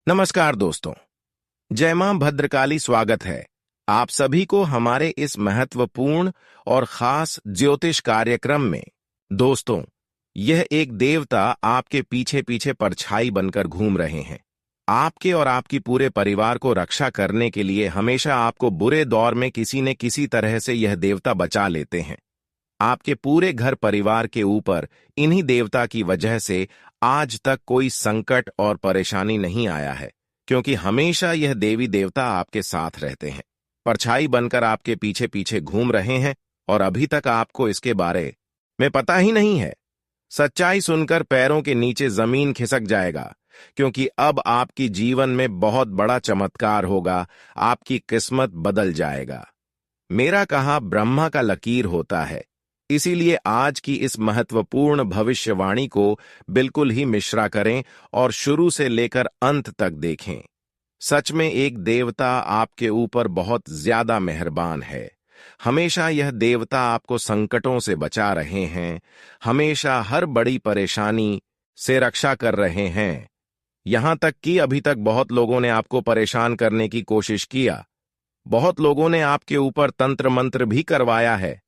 नमस्कार दोस्तों। जय मां भद्रकाली। स्वागत है आप सभी को हमारे इस महत्वपूर्ण और खास ज्योतिष कार्यक्रम में। दोस्तों, यह एक देवता आपके पीछे पीछे परछाई बनकर घूम रहे हैं। आपके और आपकी पूरे परिवार को रक्षा करने के लिए हमेशा आपको बुरे दौर में किसी न किसी तरह से यह देवता बचा लेते हैं। आपके पूरे घर परिवार के ऊपर इन्हीं देवता की वजह से आज तक कोई संकट और परेशानी नहीं आया है, क्योंकि हमेशा यह देवी देवता आपके साथ रहते हैं, परछाई बनकर आपके पीछे पीछे घूम रहे हैं। और अभी तक आपको इसके बारे में पता ही नहीं है। सच्चाई सुनकर पैरों के नीचे जमीन खिसक जाएगा, क्योंकि अब आपकी जीवन में बहुत बड़ा चमत्कार होगा। आपकी किस्मत बदल जाएगा। मेरा कहा ब्रह्मा का लकीर होता है, इसीलिए आज की इस महत्वपूर्ण भविष्यवाणी को बिल्कुल ही मिश्रा करें और शुरू से लेकर अंत तक देखें। सच में एक देवता आपके ऊपर बहुत ज्यादा मेहरबान है। हमेशा यह देवता आपको संकटों से बचा रहे हैं, हमेशा हर बड़ी परेशानी से रक्षा कर रहे हैं। यहां तक कि अभी तक बहुत लोगों ने आपको परेशान करने की कोशिश किया, बहुत लोगों ने आपके ऊपर तंत्र मंत्र भी करवाया है,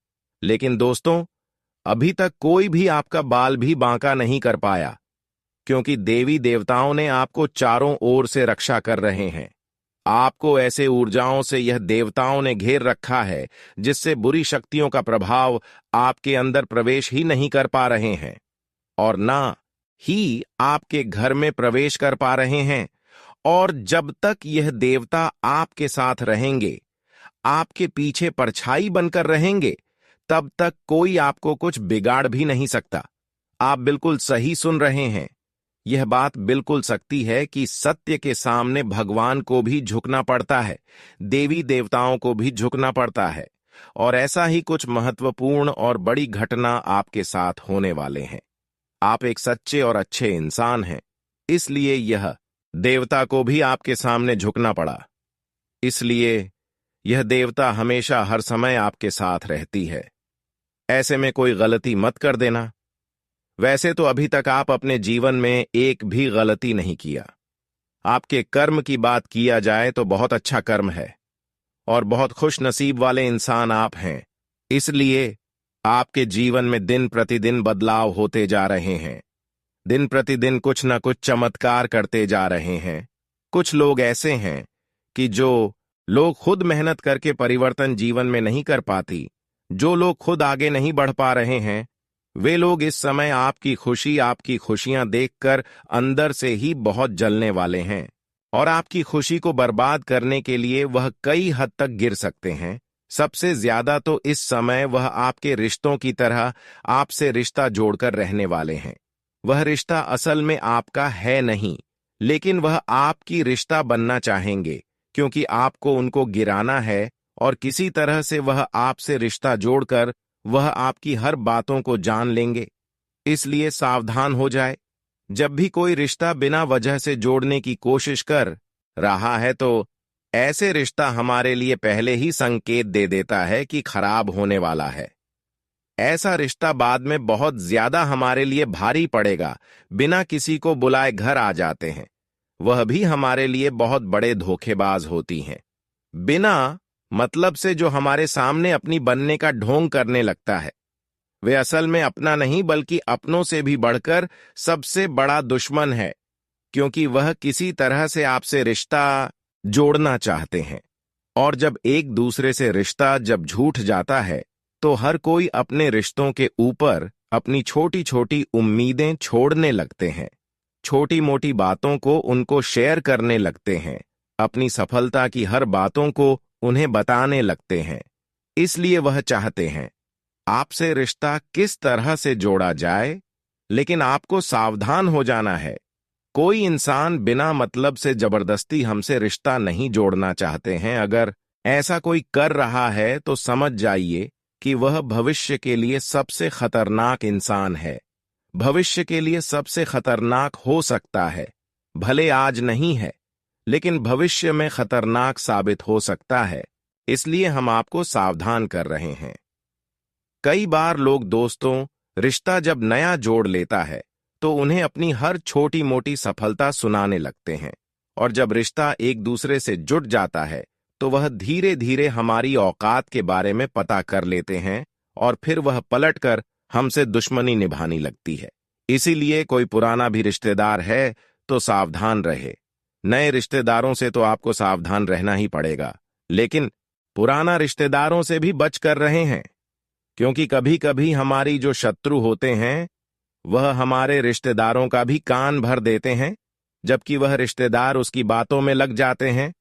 लेकिन दोस्तों, अभी तक कोई भी आपका बाल भी बांका नहीं कर पाया, क्योंकि देवी देवताओं ने आपको चारों ओर से रक्षा कर रहे हैं। आपको ऐसे ऊर्जाओं से यह देवताओं ने घेर रखा है, जिससे बुरी शक्तियों का प्रभाव आपके अंदर प्रवेश ही नहीं कर पा रहे हैं, और ना ही आपके घर में प्रवेश कर पा रहे हैं। और जब तक यह देवता आपके साथ रहेंगे, आपके पीछे परछाई बनकर रहेंगे, तब तक कोई आपको कुछ बिगाड़ भी नहीं सकता। आप बिल्कुल सही सुन रहे हैं। यह बात बिल्कुल सच्ची है कि सत्य के सामने भगवान को भी झुकना पड़ता है, देवी देवताओं को भी झुकना पड़ता है। और ऐसा ही कुछ महत्वपूर्ण और बड़ी घटना आपके साथ होने वाले हैं। आप एक सच्चे और अच्छे इंसान हैं, इसलिए यह देवता को भी आपके सामने झुकना पड़ा। इसलिए यह देवता हमेशा हर समय आपके साथ रहती है। ऐसे में कोई गलती मत कर देना। वैसे तो अभी तक आप अपने जीवन में एक भी गलती नहीं किया। आपके कर्म की बात किया जाए तो बहुत अच्छा कर्म है और बहुत खुश नसीब वाले इंसान आप हैं। इसलिए आपके जीवन में दिन प्रतिदिन बदलाव होते जा रहे हैं। दिन प्रतिदिन कुछ न कुछ चमत्कार करते जा रहे हैं। कुछ लोग ऐसे हैं कि जो लोग खुद मेहनत करके परिवर्तन जीवन में नहीं कर पाती, जो लोग खुद आगे नहीं बढ़ पा रहे हैं, वे लोग इस समय आपकी खुशी, आपकी खुशियां देखकर अंदर से ही बहुत जलने वाले हैं। और आपकी खुशी को बर्बाद करने के लिए वह कई हद तक गिर सकते हैं। सबसे ज्यादा तो इस समय वह आपके रिश्तों की तरह आपसे रिश्ता जोड़कर रहने वाले हैं। वह रिश्ता असल में आपका है नहीं, लेकिन वह आपकी रिश्ता बनना चाहेंगे, क्योंकि आपको उनको गिराना है और किसी तरह से वह आपसे रिश्ता जोड़कर वह आपकी हर बातों को जान लेंगे। इसलिए सावधान हो जाए। जब भी कोई रिश्ता बिना वजह से जोड़ने की कोशिश कर रहा है, तो ऐसे रिश्ता हमारे लिए पहले ही संकेत दे देता है कि खराब होने वाला है। ऐसा रिश्ता बाद में बहुत ज्यादा हमारे लिए भारी पड़ेगा। बिना किसी को बुलाए घर आ जाते हैं, वह भी हमारे लिए बहुत बड़े धोखेबाज होती हैं। बिना मतलब से जो हमारे सामने अपनी बनने का ढोंग करने लगता है, वे असल में अपना नहीं बल्कि अपनों से भी बढ़कर सबसे बड़ा दुश्मन है, क्योंकि वह किसी तरह से आपसे रिश्ता जोड़ना चाहते हैं। और जब एक दूसरे से रिश्ता जब झूठ जाता है, तो हर कोई अपने रिश्तों के ऊपर अपनी छोटी छोटी उम्मीदें छोड़ने लगते हैं, छोटी मोटी बातों को उनको शेयर करने लगते हैं, अपनी सफलता की हर बातों को उन्हें बताने लगते हैं। इसलिए वह चाहते हैं आपसे रिश्ता किस तरह से जोड़ा जाए, लेकिन आपको सावधान हो जाना है। कोई इंसान बिना मतलब से जबरदस्ती हमसे रिश्ता नहीं जोड़ना चाहते हैं। अगर ऐसा कोई कर रहा है तो समझ जाइए कि वह भविष्य के लिए सबसे खतरनाक इंसान है। भविष्य के लिए सबसे खतरनाक हो सकता है। भले आज नहीं है, लेकिन भविष्य में खतरनाक साबित हो सकता है। इसलिए हम आपको सावधान कर रहे हैं। कई बार लोग दोस्तों, रिश्ता जब नया जोड़ लेता है तो उन्हें अपनी हर छोटी मोटी सफलता सुनाने लगते हैं और जब रिश्ता एक दूसरे से जुट जाता है तो वह धीरे धीरे हमारी औकात के बारे में पता कर लेते हैं और फिर वह पलटकर हमसे दुश्मनी निभाने लगती है। इसीलिए कोई पुराना भी रिश्तेदार है तो सावधान रहे। नए रिश्तेदारों से तो आपको सावधान रहना ही पड़ेगा, लेकिन पुराना रिश्तेदारों से भी बच कर रहे हैं, क्योंकि कभी कभी हमारी जो शत्रु होते हैं वह हमारे रिश्तेदारों का भी कान भर देते हैं, जबकि वह रिश्तेदार उसकी बातों में लग जाते हैं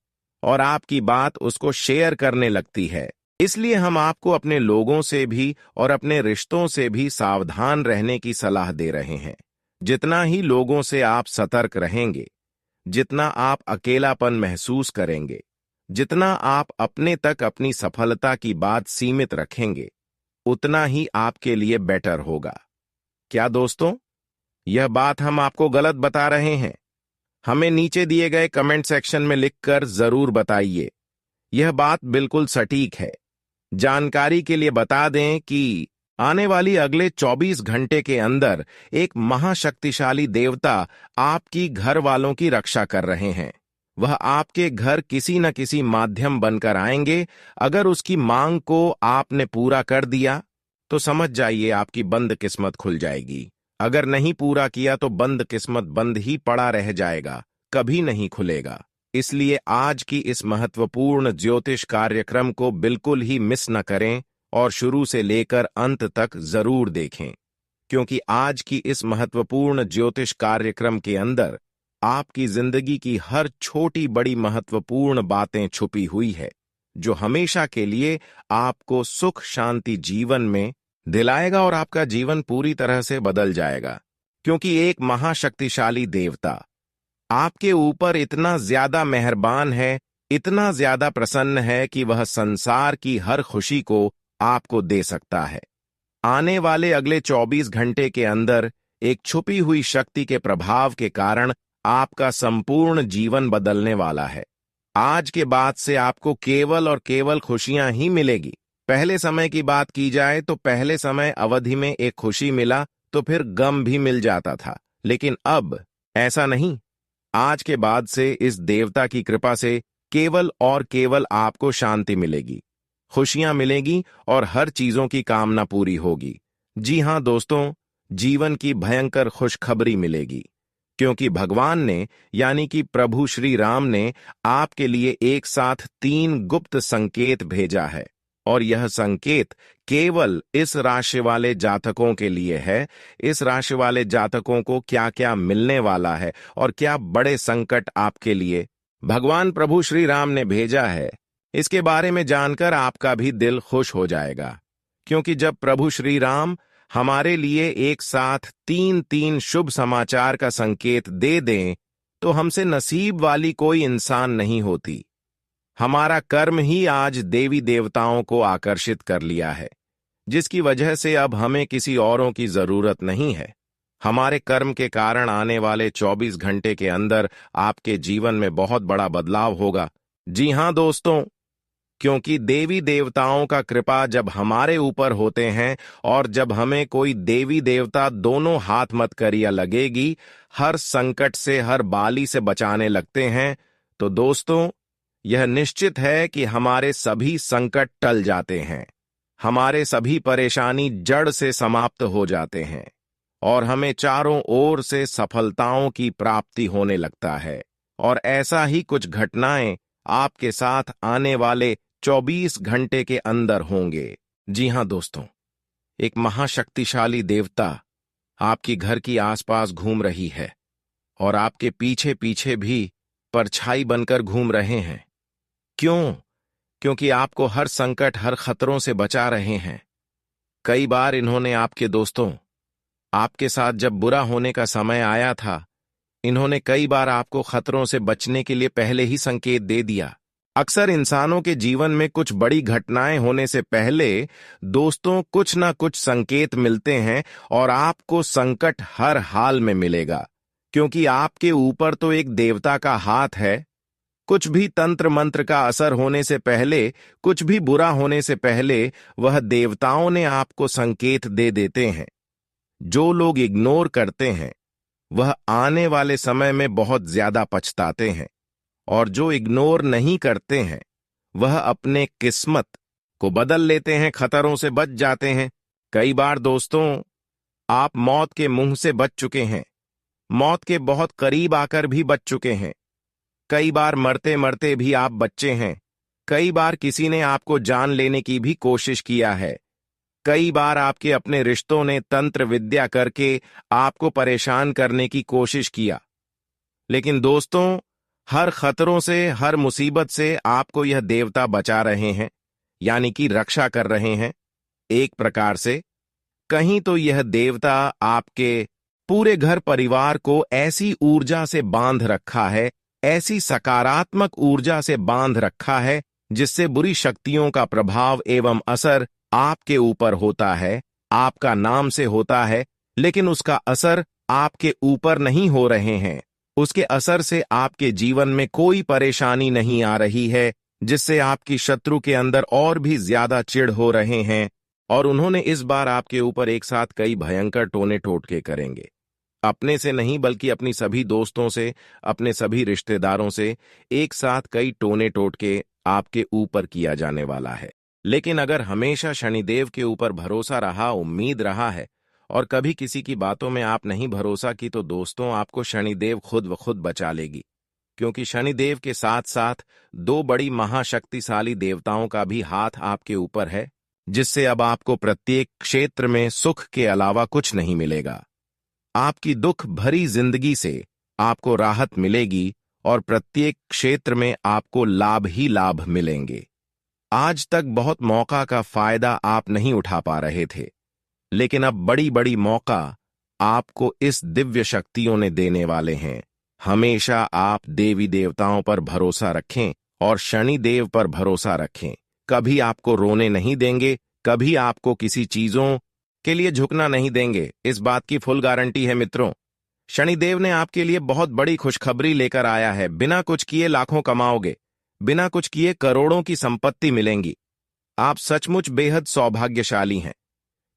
और आपकी बात उसको शेयर करने लगती है। इसलिए हम आपको अपने लोगों से भी और अपने रिश्तों से भी सावधान रहने की सलाह दे रहे हैं। जितना ही लोगों से आप सतर्क रहेंगे, जितना आप अकेलापन महसूस करेंगे, जितना आप अपने तक अपनी सफलता की बात सीमित रखेंगे, उतना ही आपके लिए बेटर होगा। क्या दोस्तों, यह बात हम आपको गलत बता रहे हैं? हमें नीचे दिए गए कमेंट सेक्शन में लिखकर जरूर बताइए। यह बात बिल्कुल सटीक है। जानकारी के लिए बता दें कि आने वाली अगले 24 घंटे के अंदर एक महाशक्तिशाली देवता आपकी घर वालों की रक्षा कर रहे हैं। वह आपके घर किसी न किसी माध्यम बनकर आएंगे। अगर उसकी मांग को आपने पूरा कर दिया तो समझ जाइए आपकी बंद किस्मत खुल जाएगी। अगर नहीं पूरा किया तो बंद किस्मत बंद ही पड़ा रह जाएगा, कभी नहीं खुलेगा। इसलिए आज की इस महत्वपूर्ण ज्योतिष कार्यक्रम को बिल्कुल ही मिस न करें और शुरू से लेकर अंत तक जरूर देखें, क्योंकि आज की इस महत्वपूर्ण ज्योतिष कार्यक्रम के अंदर आपकी जिंदगी की हर छोटी बड़ी महत्वपूर्ण बातें छुपी हुई है, जो हमेशा के लिए आपको सुख शांति जीवन में दिलाएगा और आपका जीवन पूरी तरह से बदल जाएगा। क्योंकि एक महाशक्तिशाली देवता आपके ऊपर इतना ज्यादा मेहरबान है, इतना ज्यादा प्रसन्न है कि वह संसार की हर खुशी को आपको दे सकता है। आने वाले अगले 24 घंटे के अंदर एक छुपी हुई शक्ति के प्रभाव के कारण आपका संपूर्ण जीवन बदलने वाला है। आज के बाद से आपको केवल और केवल खुशियां ही मिलेगी। पहले समय की बात की जाए तो पहले समय अवधि में एक खुशी मिला तो फिर गम भी मिल जाता था, लेकिन अब ऐसा नहीं। आज के बाद से इस देवता की कृपा से केवल और केवल आपको शांति मिलेगी, खुशियां मिलेगी और हर चीजों की कामना पूरी होगी। जी हां दोस्तों, जीवन की भयंकर खुशखबरी मिलेगी, क्योंकि भगवान ने यानी कि प्रभु श्री राम ने आपके लिए एक साथ 3 गुप्त संकेत भेजा है, और यह संकेत केवल इस राशि वाले जातकों के लिए है। इस राशि वाले जातकों को क्या क्या मिलने वाला है और क्या बड़े संकट आपके लिए भगवान प्रभु श्री राम ने भेजा है, इसके बारे में जानकर आपका भी दिल खुश हो जाएगा। क्योंकि जब प्रभु श्री राम हमारे लिए एक साथ 3 शुभ समाचार का संकेत दे दें तो हमसे नसीब वाली कोई इंसान नहीं होती। हमारा कर्म ही आज देवी देवताओं को आकर्षित कर लिया है, जिसकी वजह से अब हमें किसी औरों की जरूरत नहीं है। हमारे कर्म के कारण आने वाले 24 घंटे के अंदर आपके जीवन में बहुत बड़ा बदलाव होगा। जी हां दोस्तों, क्योंकि देवी देवताओं का कृपा जब हमारे ऊपर होते हैं और जब हमें कोई देवी देवता दोनों हाथ मत करिया लगेगी, हर संकट से हर बाली से बचाने लगते हैं, तो दोस्तों यह निश्चित है कि हमारे सभी संकट टल जाते हैं, हमारे सभी परेशानी जड़ से समाप्त हो जाते हैं और हमें चारों ओर से सफलताओं की प्राप्ति होने लगता है। और ऐसा ही कुछ घटनाएं आपके साथ आने वाले 24 घंटे के अंदर होंगे। जी हां दोस्तों, एक महाशक्तिशाली देवता आपकी घर की आसपास घूम रही है और आपके पीछे पीछे भी परछाई बनकर घूम रहे हैं। क्यों? क्योंकि आपको हर संकट हर खतरों से बचा रहे हैं। कई बार इन्होंने आपके दोस्तों आपके साथ जब बुरा होने का समय आया था, इन्होंने कई बार आपको खतरों से बचने के लिए पहले ही संकेत दे दिया। अक्सर इंसानों के जीवन में कुछ बड़ी घटनाएं होने से पहले दोस्तों कुछ ना कुछ संकेत मिलते हैं और आपको संकट हर हाल में मिलेगा, क्योंकि आपके ऊपर तो एक देवता का हाथ है। कुछ भी तंत्र मंत्र का असर होने से पहले, कुछ भी बुरा होने से पहले वह देवताओं ने आपको संकेत दे देते हैं। जो लोग इग्नोर करते हैं वह आने वाले समय में बहुत ज्यादा पछताते हैं। और जो इग्नोर नहीं करते हैं वह अपने किस्मत को बदल लेते हैं, खतरों से बच जाते हैं। कई बार दोस्तों, आप मौत के मुंह से बच चुके हैं, मौत के बहुत करीब आकर भी बच चुके हैं। कई बार मरते मरते भी आप बच्चे हैं। कई बार किसी ने आपको जान लेने की भी कोशिश किया है। कई बार आपके अपने रिश्तों ने तंत्र विद्या करके आपको परेशान करने की कोशिश किया। लेकिन दोस्तों, हर खतरों से, हर मुसीबत से आपको यह देवता बचा रहे हैं, यानी कि रक्षा कर रहे हैं। एक प्रकार से कहीं तो यह देवता आपके पूरे घर परिवार को ऐसी ऊर्जा से बांध रखा है, ऐसी सकारात्मक ऊर्जा से बांध रखा है जिससे बुरी शक्तियों का प्रभाव एवं असर आपके ऊपर होता है, आपका नाम से होता है, लेकिन उसका असर आपके ऊपर नहीं हो रहे हैं। उसके असर से आपके जीवन में कोई परेशानी नहीं आ रही है, जिससे आपकी शत्रु के अंदर और भी ज्यादा चिढ़ हो रहे हैं और उन्होंने इस बार आपके ऊपर एक साथ कई भयंकर टोने टोटके करेंगे। अपने से नहीं बल्कि अपनी सभी दोस्तों से, अपने सभी रिश्तेदारों से एक साथ कई टोने टोटके आपके ऊपर किया जाने वाला है। लेकिन अगर हमेशा शनिदेव के ऊपर भरोसा रहा, उम्मीद रहा है और कभी किसी की बातों में आप नहीं भरोसा की, तो दोस्तों आपको शनिदेव खुद व खुद बचा लेगी। क्योंकि शनिदेव के साथ साथ दो बड़ी महाशक्तिशाली देवताओं का भी हाथ आपके ऊपर है, जिससे अब आपको प्रत्येक क्षेत्र में सुख के अलावा कुछ नहीं मिलेगा। आपकी दुख भरी जिंदगी से आपको राहत मिलेगी और प्रत्येक क्षेत्र में आपको लाभ ही लाभ मिलेंगे। आज तक बहुत मौका का फायदा आप नहीं उठा पा रहे थे, लेकिन अब बड़ी बड़ी मौका आपको इस दिव्य शक्तियों ने देने वाले हैं। हमेशा आप देवी देवताओं पर भरोसा रखें और शनिदेव पर भरोसा रखें। कभी आपको रोने नहीं देंगे, कभी आपको किसी चीजों के लिए झुकना नहीं देंगे, इस बात की फुल गारंटी है मित्रों। शनिदेव ने आपके लिए बहुत बड़ी खुशखबरी लेकर आया है। बिना कुछ किए लाखों कमाओगे, बिना कुछ किए करोड़ों की संपत्ति मिलेंगी। आप सचमुच बेहद सौभाग्यशाली हैं,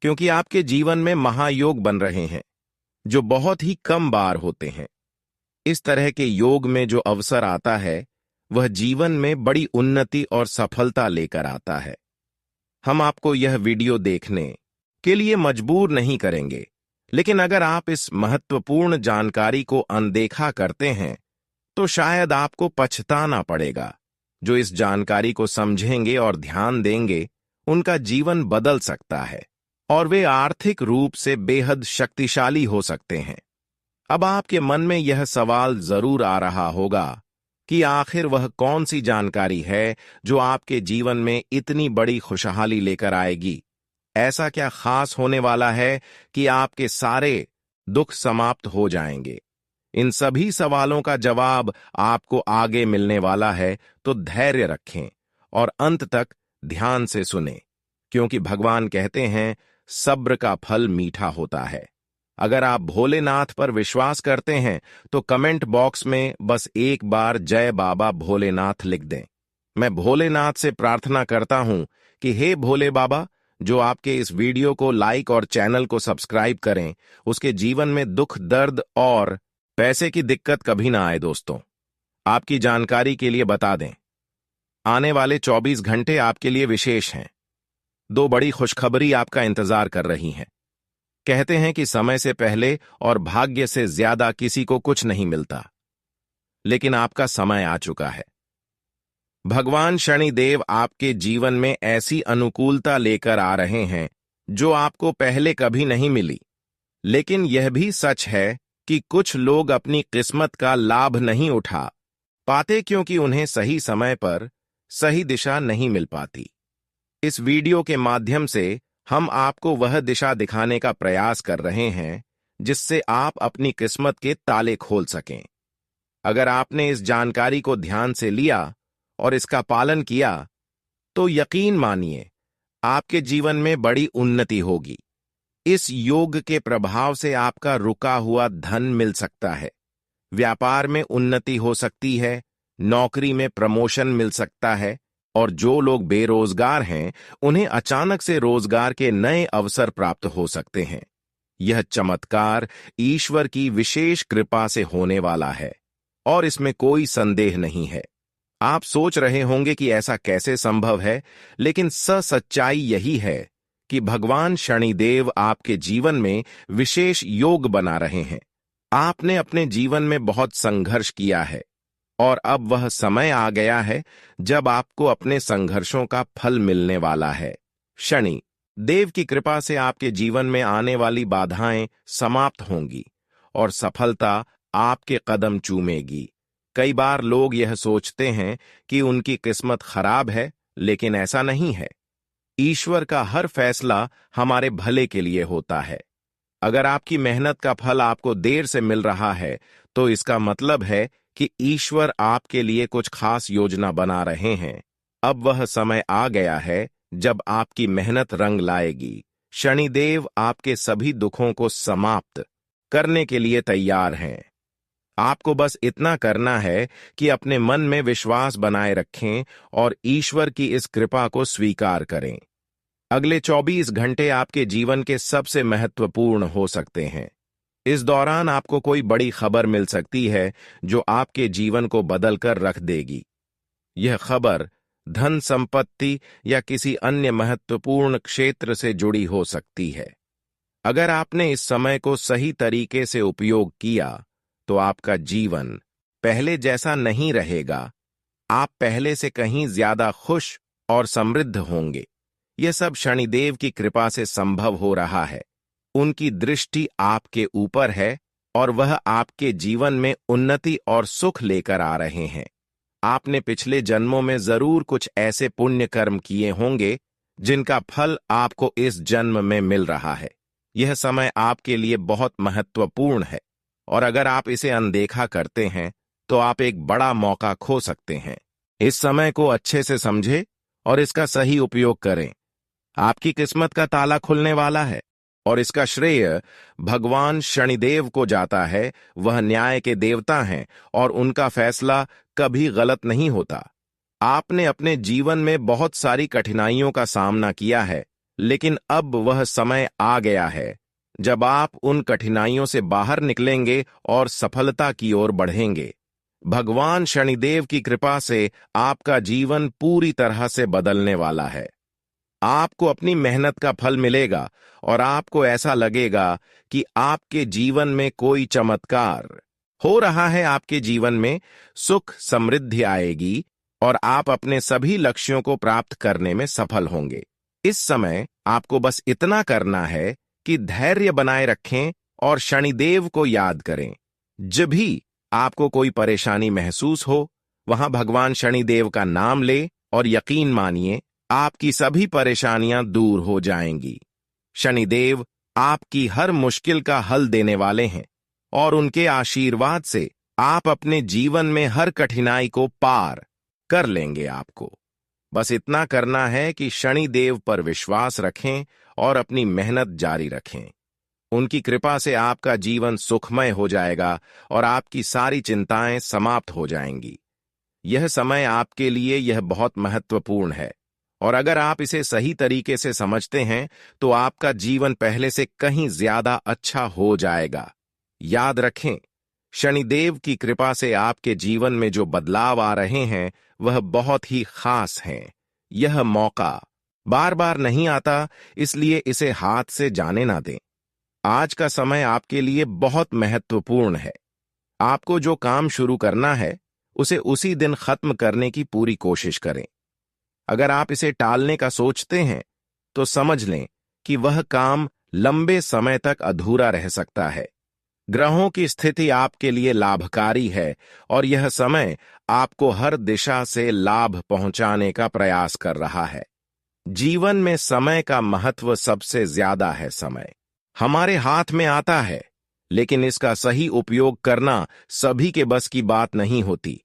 क्योंकि आपके जीवन में महायोग बन रहे हैं, जो बहुत ही कम बार होते हैं। इस तरह के योग में जो अवसर आता है, वह जीवन में बड़ी उन्नति और सफलता लेकर आता है। हम आपको यह वीडियो देखने के लिए मजबूर नहीं करेंगे, लेकिन अगर आप इस महत्वपूर्ण जानकारी को अनदेखा करते हैं, तो शायद आपको पछताना पड़ेगा। जो इस जानकारी को समझेंगे और ध्यान देंगे, उनका जीवन बदल सकता है और वे आर्थिक रूप से बेहद शक्तिशाली हो सकते हैं। अब आपके मन में यह सवाल जरूर आ रहा होगा कि आखिर वह कौन सी जानकारी है जो आपके जीवन में इतनी बड़ी खुशहाली लेकर आएगी। ऐसा क्या खास होने वाला है कि आपके सारे दुख समाप्त हो जाएंगे? इन सभी सवालों का जवाब आपको आगे मिलने वाला है, तो धैर्य रखें और अंत तक ध्यान से सुनें, क्योंकि भगवान कहते हैं सब्र का फल मीठा होता है। अगर आप भोलेनाथ पर विश्वास करते हैं तो कमेंट बॉक्स में बस एक बार जय बाबा भोलेनाथ लिख दें। मैं भोलेनाथ से प्रार्थना करता हूं कि हे भोले बाबा, जो आपके इस वीडियो को लाइक और चैनल को सब्सक्राइब करें, उसके जीवन में दुख, दर्द और पैसे की दिक्कत कभी ना आए। दोस्तों, आपकी जानकारी के लिए बता दें, आने वाले 24 घंटे आपके लिए विशेष हैं। दो बड़ी खुशखबरी आपका इंतजार कर रही हैं। कहते हैं कि समय से पहले और भाग्य से ज्यादा किसी को कुछ नहीं मिलता, लेकिन आपका समय आ चुका है। भगवान शनिदेव आपके जीवन में ऐसी अनुकूलता लेकर आ रहे हैं जो आपको पहले कभी नहीं मिली। लेकिन यह भी सच है कि कुछ लोग अपनी किस्मत का लाभ नहीं उठा पाते, क्योंकि उन्हें सही समय पर सही दिशा नहीं मिल पाती। इस वीडियो के माध्यम से हम आपको वह दिशा दिखाने का प्रयास कर रहे हैं जिससे आप अपनी किस्मत के ताले खोल सकें। अगर आपने इस जानकारी को ध्यान से लिया और इसका पालन किया, तो यकीन मानिए आपके जीवन में बड़ी उन्नति होगी। इस योग के प्रभाव से आपका रुका हुआ धन मिल सकता है, व्यापार में उन्नति हो सकती है, नौकरी में प्रमोशन मिल सकता है और जो लोग बेरोजगार हैं, उन्हें अचानक से रोजगार के नए अवसर प्राप्त हो सकते हैं। यह चमत्कार ईश्वर की विशेष कृपा से होने वाला है। और इसमें कोई संदेह नहीं है। आप सोच रहे होंगे कि ऐसा कैसे संभव है, लेकिन सच्चाई यही है कि भगवान शनिदेव आपके जीवन में विशेष योग बना रहे हैं। आपने अपने जीवन में बहुत संघर्ष किया है और अब वह समय आ गया है जब आपको अपने संघर्षों का फल मिलने वाला है। शनि देव की कृपा से आपके जीवन में आने वाली बाधाएं समाप्त होंगी और सफलता आपके कदम चूमेगी। कई बार लोग यह सोचते हैं कि उनकी किस्मत खराब है, लेकिन ऐसा नहीं है। ईश्वर का हर फैसला हमारे भले के लिए होता है। अगर आपकी मेहनत का फल आपको देर से मिल रहा है, तो इसका मतलब है कि ईश्वर आपके लिए कुछ खास योजना बना रहे हैं। अब वह समय आ गया है जब आपकी मेहनत रंग लाएगी। शनिदेव आपके सभी दुखों को समाप्त करने के लिए तैयार हैं। आपको बस इतना करना है कि अपने मन में विश्वास बनाए रखें और ईश्वर की इस कृपा को स्वीकार करें। अगले 24 घंटे आपके जीवन के सबसे महत्वपूर्ण हो सकते हैं। इस दौरान आपको कोई बड़ी खबर मिल सकती है जो आपके जीवन को बदलकर रख देगी। यह खबर धन संपत्ति या किसी अन्य महत्वपूर्ण क्षेत्र से जुड़ी हो सकती है। अगर आपने इस समय को सही तरीके से उपयोग किया, तो आपका जीवन पहले जैसा नहीं रहेगा। आप पहले से कहीं ज्यादा खुश और समृद्ध होंगे। यह सब शनिदेव की कृपा से संभव हो रहा है। उनकी दृष्टि आपके ऊपर है और वह आपके जीवन में उन्नति और सुख लेकर आ रहे हैं। आपने पिछले जन्मों में जरूर कुछ ऐसे पुण्य कर्म किए होंगे जिनका फल आपको इस जन्म में मिल रहा है। यह समय आपके लिए बहुत महत्वपूर्ण है और अगर आप इसे अनदेखा करते हैं तो आप एक बड़ा मौका खो सकते हैं। इस समय को अच्छे से समझें और इसका सही उपयोग करें। आपकी किस्मत का ताला खुलने वाला है और इसका श्रेय भगवान शनिदेव को जाता है। वह न्याय के देवता हैं और उनका फैसला कभी गलत नहीं होता। आपने अपने जीवन में बहुत सारी कठिनाइयों का सामना किया है, लेकिन अब वह समय आ गया है जब आप उन कठिनाइयों से बाहर निकलेंगे और सफलता की ओर बढ़ेंगे। भगवान शनिदेव की कृपा से आपका जीवन पूरी तरह से बदलने वाला है। आपको अपनी मेहनत का फल मिलेगा और आपको ऐसा लगेगा कि आपके जीवन में कोई चमत्कार हो रहा है। आपके जीवन में सुख समृद्धि आएगी और आप अपने सभी लक्ष्यों को प्राप्त करने में सफल होंगे। इस समय आपको बस इतना करना है कि धैर्य बनाए रखें और शनिदेव को याद करें। जब भी आपको कोई परेशानी महसूस हो, वहां भगवान शनिदेव का नाम ले और यकीन मानिए आपकी सभी परेशानियां दूर हो जाएंगी। शनिदेव आपकी हर मुश्किल का हल देने वाले हैं और उनके आशीर्वाद से आप अपने जीवन में हर कठिनाई को पार कर लेंगे। आपको बस इतना करना है कि शनिदेव पर विश्वास रखें और अपनी मेहनत जारी रखें। उनकी कृपा से आपका जीवन सुखमय हो जाएगा और आपकी सारी चिंताएं समाप्त हो जाएंगी। यह समय आपके लिए यह बहुत महत्वपूर्ण है और अगर आप इसे सही तरीके से समझते हैं तो आपका जीवन पहले से कहीं ज्यादा अच्छा हो जाएगा। याद रखें, शनिदेव की कृपा से आपके जीवन में जो बदलाव आ रहे हैं वह बहुत ही खास हैं। यह मौका बार बार नहीं आता, इसलिए इसे हाथ से जाने ना दें। आज का समय आपके लिए बहुत महत्वपूर्ण है। आपको जो काम शुरू करना है उसे उसी दिन खत्म करने की पूरी कोशिश करें। अगर आप इसे टालने का सोचते हैं तो समझ लें कि वह काम लंबे समय तक अधूरा रह सकता है। ग्रहों की स्थिति आपके लिए लाभकारी है और यह समय आपको हर दिशा से लाभ पहुंचाने का प्रयास कर रहा है। जीवन में समय का महत्व सबसे ज्यादा है। समय हमारे हाथ में आता है, लेकिन इसका सही उपयोग करना सभी के बस की बात नहीं होती।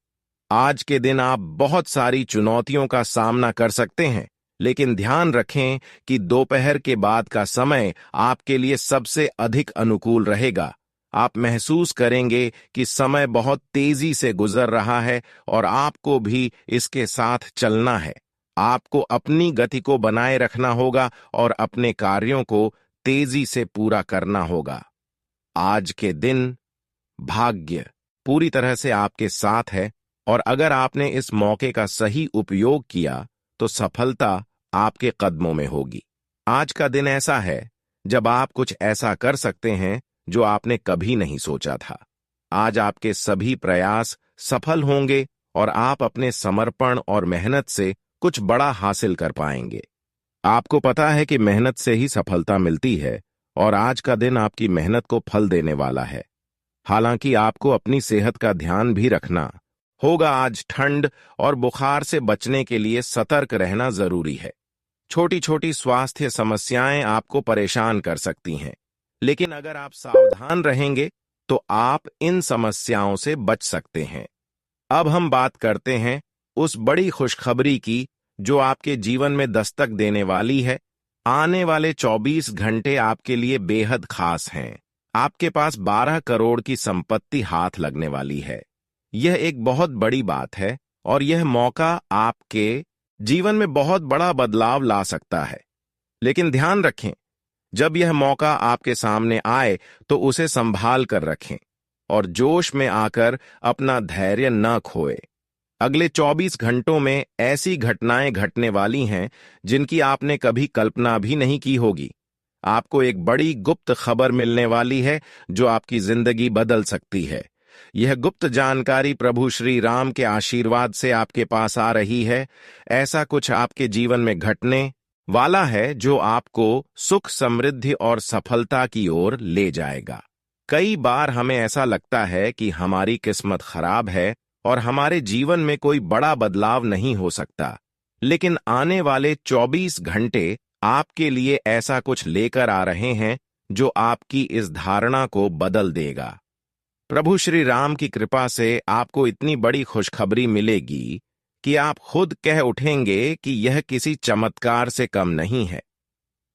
आज के दिन आप बहुत सारी चुनौतियों का सामना कर सकते हैं, लेकिन ध्यान रखें कि दोपहर के बाद का समय आपके लिए सबसे अधिक अनुकूल रहेगा। आप महसूस करेंगे कि समय बहुत तेजी से गुजर रहा है और आपको भी इसके साथ चलना है। आपको अपनी गति को बनाए रखना होगा और अपने कार्यों को तेजी से पूरा करना होगा। आज के दिन भाग्य पूरी तरह से आपके साथ है और अगर आपने इस मौके का सही उपयोग किया तो सफलता आपके कदमों में होगी। आज का दिन ऐसा है जब आप कुछ ऐसा कर सकते हैं जो आपने कभी नहीं सोचा था। आज आपके सभी प्रयास सफल होंगे और आप अपने समर्पण और मेहनत से कुछ बड़ा हासिल कर पाएंगे। आपको पता है कि मेहनत से ही सफलता मिलती है और आज का दिन आपकी मेहनत को फल देने वाला है। हालांकि आपको अपनी सेहत का ध्यान भी रखना होगा। आज ठंड और बुखार से बचने के लिए सतर्क रहना जरूरी है। छोटी छोटी स्वास्थ्य समस्याएं आपको परेशान कर सकती हैं, लेकिन अगर आप सावधान रहेंगे तो आप इन समस्याओं से बच सकते हैं। अब हम बात करते हैं उस बड़ी खुशखबरी की जो आपके जीवन में दस्तक देने वाली है। आने वाले 24 घंटे आपके लिए बेहद खास हैं। आपके पास 12 करोड़ की संपत्ति हाथ लगने वाली है। यह एक बहुत बड़ी बात है और यह मौका आपके जीवन में बहुत बड़ा बदलाव ला सकता है। लेकिन ध्यान रखें, जब यह मौका आपके सामने आए तो उसे संभाल कर रखें और जोश में आकर अपना धैर्य न खोए। अगले 24 घंटों में ऐसी घटनाएं घटने वाली हैं जिनकी आपने कभी कल्पना भी नहीं की होगी। आपको एक बड़ी गुप्त खबर मिलने वाली है जो आपकी जिंदगी बदल सकती है। यह गुप्त जानकारी प्रभु श्री राम के आशीर्वाद से आपके पास आ रही है। ऐसा कुछ आपके जीवन में घटने वाला है जो आपको सुख, समृद्धि और सफलता की ओर ले जाएगा। कई बार हमें ऐसा लगता है कि हमारी किस्मत खराब है और हमारे जीवन में कोई बड़ा बदलाव नहीं हो सकता, लेकिन आने वाले 24 घंटे आपके लिए ऐसा कुछ लेकर आ रहे हैं जो आपकी इस धारणा को बदल देगा। प्रभु श्री राम की कृपा से आपको इतनी बड़ी खुशखबरी मिलेगी कि आप खुद कह उठेंगे कि यह किसी चमत्कार से कम नहीं है।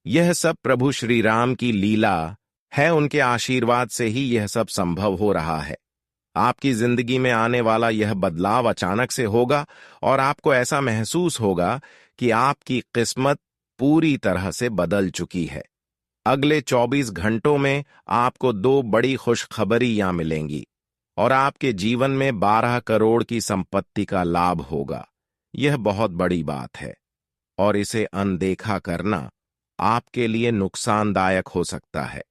यह सब प्रभु श्री राम की लीला है, उनके आशीर्वाद से ही यह सब संभव हो रहा है। आपकी जिंदगी में आने वाला यह बदलाव अचानक से होगा और आपको ऐसा महसूस होगा कि आपकी किस्मत पूरी तरह से बदल चुकी है। अगले 24 घंटों में आपको 2 बड़ी खुशखबरियां मिलेंगी और आपके जीवन में 12 करोड़ की संपत्ति का लाभ होगा। यह बहुत बड़ी बात है और इसे अनदेखा करना आपके लिए नुकसानदायक हो सकता है।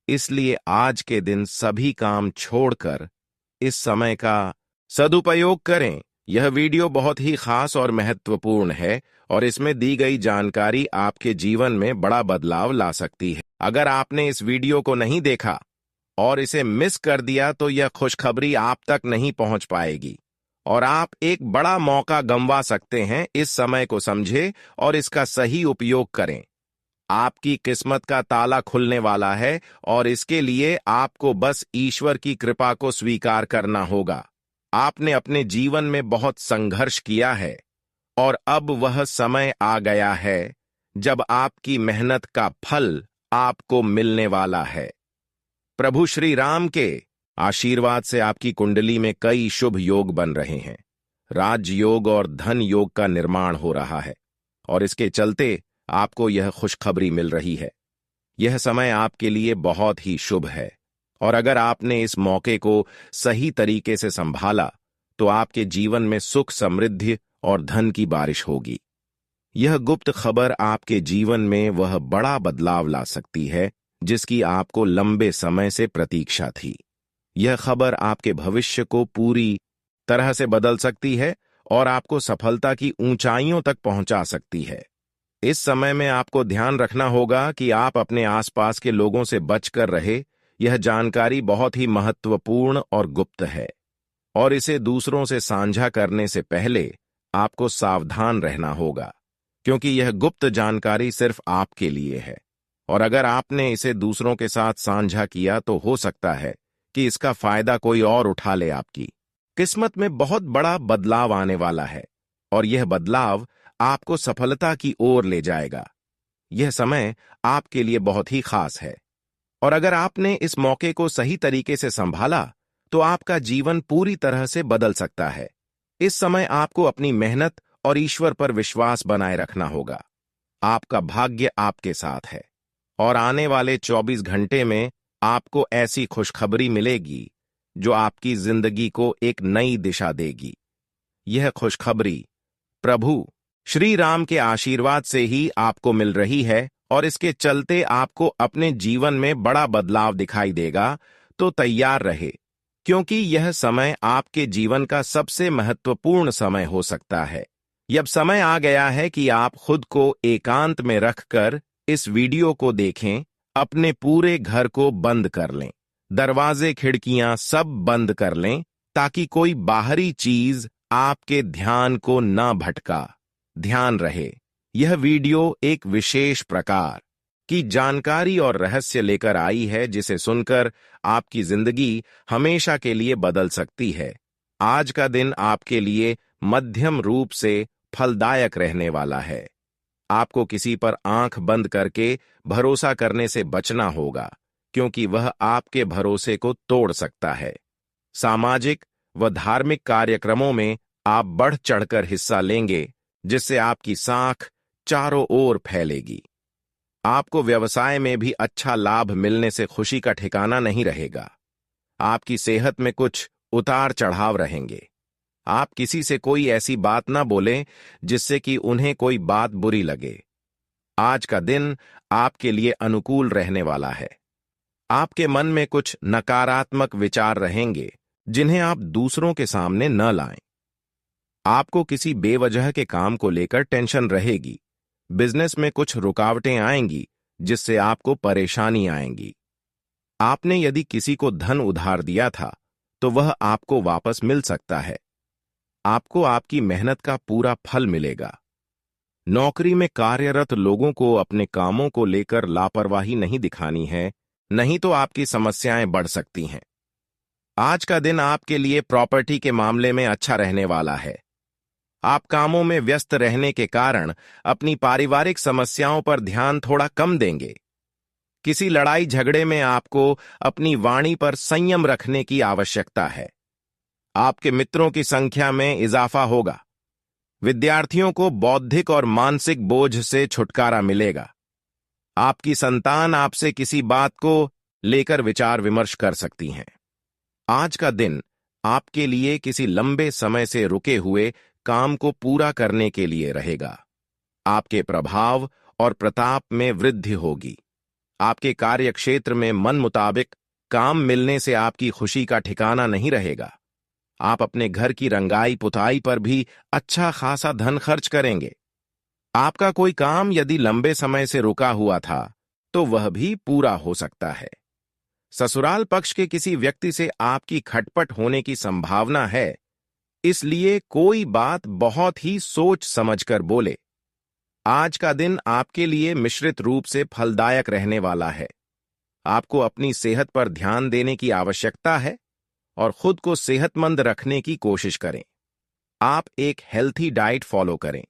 इसलिए आज के दिन सभी काम छोड़कर इस समय का सदुपयोग करें। यह वीडियो बहुत ही खास और महत्वपूर्ण है और इसमें दी गई जानकारी आपके जीवन में बड़ा बदलाव ला सकती है। अगर आपने इस वीडियो को नहीं देखा और इसे मिस कर दिया तो यह खुशखबरी आप तक नहीं पहुंच पाएगी और आप एक बड़ा मौका गंवा सकते हैं। इस समय को समझें और इसका सही उपयोग करें। आपकी किस्मत का ताला खुलने वाला है और इसके लिए आपको बस ईश्वर की कृपा को स्वीकार करना होगा। आपने अपने जीवन में बहुत संघर्ष किया है और अब वह समय आ गया है जब आपकी मेहनत का फल आपको मिलने वाला है। प्रभु श्री राम के आशीर्वाद से आपकी कुंडली में कई शुभ योग बन रहे हैं। राजयोग और धन योग का निर्माण हो रहा है और इसके चलते आपको यह खुशखबरी मिल रही है। यह समय आपके लिए बहुत ही शुभ है और अगर आपने इस मौके को सही तरीके से संभाला तो आपके जीवन में सुख, समृद्धि और धन की बारिश होगी। यह गुप्त खबर आपके जीवन में वह बड़ा बदलाव ला सकती है जिसकी आपको लंबे समय से प्रतीक्षा थी। यह खबर आपके भविष्य को पूरी तरह से बदल सकती है और आपको सफलता की ऊंचाइयों तक पहुंचा सकती है। इस समय में आपको ध्यान रखना होगा कि आप अपने आसपास के लोगों से बचकर रहे। यह जानकारी बहुत ही महत्वपूर्ण और गुप्त है और इसे दूसरों से साझा करने से पहले आपको सावधान रहना होगा, क्योंकि यह गुप्त जानकारी सिर्फ आपके लिए है और अगर आपने इसे दूसरों के साथ साझा किया तो हो सकता है कि इसका फायदा कोई और उठा ले। आपकी किस्मत में बहुत बड़ा बदलाव आने वाला है और यह बदलाव आपको सफलता की ओर ले जाएगा। यह समय आपके लिए बहुत ही खास है और अगर आपने इस मौके को सही तरीके से संभाला तो आपका जीवन पूरी तरह से बदल सकता है। इस समय आपको अपनी मेहनत और ईश्वर पर विश्वास बनाए रखना होगा। आपका भाग्य आपके साथ है और आने वाले 24 घंटे में आपको ऐसी खुशखबरी मिलेगी जो आपकी जिंदगी को एक नई दिशा देगी। यह खुशखबरी प्रभु श्री राम के आशीर्वाद से ही आपको मिल रही है और इसके चलते आपको अपने जीवन में बड़ा बदलाव दिखाई देगा। तो तैयार रहे, क्योंकि यह समय आपके जीवन का सबसे महत्वपूर्ण समय हो सकता है। अब समय आ गया है कि आप खुद को एकांत में रखकर इस वीडियो को देखें। अपने पूरे घर को बंद कर लें, दरवाजे खिड़कियां सब बंद कर लें, ताकि कोई बाहरी चीज आपके ध्यान को न भटका। ध्यान रहे, यह वीडियो एक विशेष प्रकार की जानकारी और रहस्य लेकर आई है, जिसे सुनकर आपकी जिंदगी हमेशा के लिए बदल सकती है। आज का दिन आपके लिए मध्यम रूप से फलदायक रहने वाला है। आपको किसी पर आंख बंद करके भरोसा करने से बचना होगा, क्योंकि वह आपके भरोसे को तोड़ सकता है। सामाजिक व धार्मिक कार्यक्रमों में आप बढ़ चढ़कर हिस्सा लेंगे, जिससे आपकी साख चारों ओर फैलेगी। आपको व्यवसाय में भी अच्छा लाभ मिलने से खुशी का ठिकाना नहीं रहेगा। आपकी सेहत में कुछ उतार चढ़ाव रहेंगे। आप किसी से कोई ऐसी बात ना बोलें जिससे कि उन्हें कोई बात बुरी लगे। आज का दिन आपके लिए अनुकूल रहने वाला है। आपके मन में कुछ नकारात्मक विचार रहेंगे, जिन्हें आप दूसरों के सामने न लाएं। आपको किसी बेवजह के काम को लेकर टेंशन रहेगी। बिजनेस में कुछ रुकावटें आएंगी, जिससे आपको परेशानी आएंगी। आपने यदि किसी को धन उधार दिया था, तो वह आपको वापस मिल सकता है। आपको आपकी मेहनत का पूरा फल मिलेगा। नौकरी में कार्यरत लोगों को अपने कामों को लेकर लापरवाही नहीं दिखानी है, नहीं तो आपकी समस्याएं बढ़ सकती हैं। आज का दिन आपके लिए प्रॉपर्टी के मामले में अच्छा रहने वाला है। आप कामों में व्यस्त रहने के कारण अपनी पारिवारिक समस्याओं पर ध्यान थोड़ा कम देंगे। किसी लड़ाई झगड़े में आपको अपनी वाणी पर संयम रखने की आवश्यकता है। आपके मित्रों की संख्या में इजाफा होगा। विद्यार्थियों को बौद्धिक और मानसिक बोझ से छुटकारा मिलेगा। आपकी संतान आपसे किसी बात को लेकर विचार विमर्श कर सकती हैं। आज का दिन आपके लिए किसी लंबे समय से रुके हुए काम को पूरा करने के लिए रहेगा। आपके प्रभाव और प्रताप में वृद्धि होगी। आपके कार्यक्षेत्र में मन मुताबिक काम मिलने से आपकी खुशी का ठिकाना नहीं रहेगा। आप अपने घर की रंगाई पुताई पर भी अच्छा खासा धन खर्च करेंगे। आपका कोई काम यदि लंबे समय से रुका हुआ था, तो वह भी पूरा हो सकता है। ससुराल पक्ष के किसी व्यक्ति से आपकी खटपट होने की संभावना है, इसलिए कोई बात बहुत ही सोच समझकर बोले। आज का दिन आपके लिए मिश्रित रूप से फलदायक रहने वाला है। आपको अपनी सेहत पर ध्यान देने की आवश्यकता है और खुद को सेहतमंद रखने की कोशिश करें। आप एक हेल्थी डाइट फॉलो करें।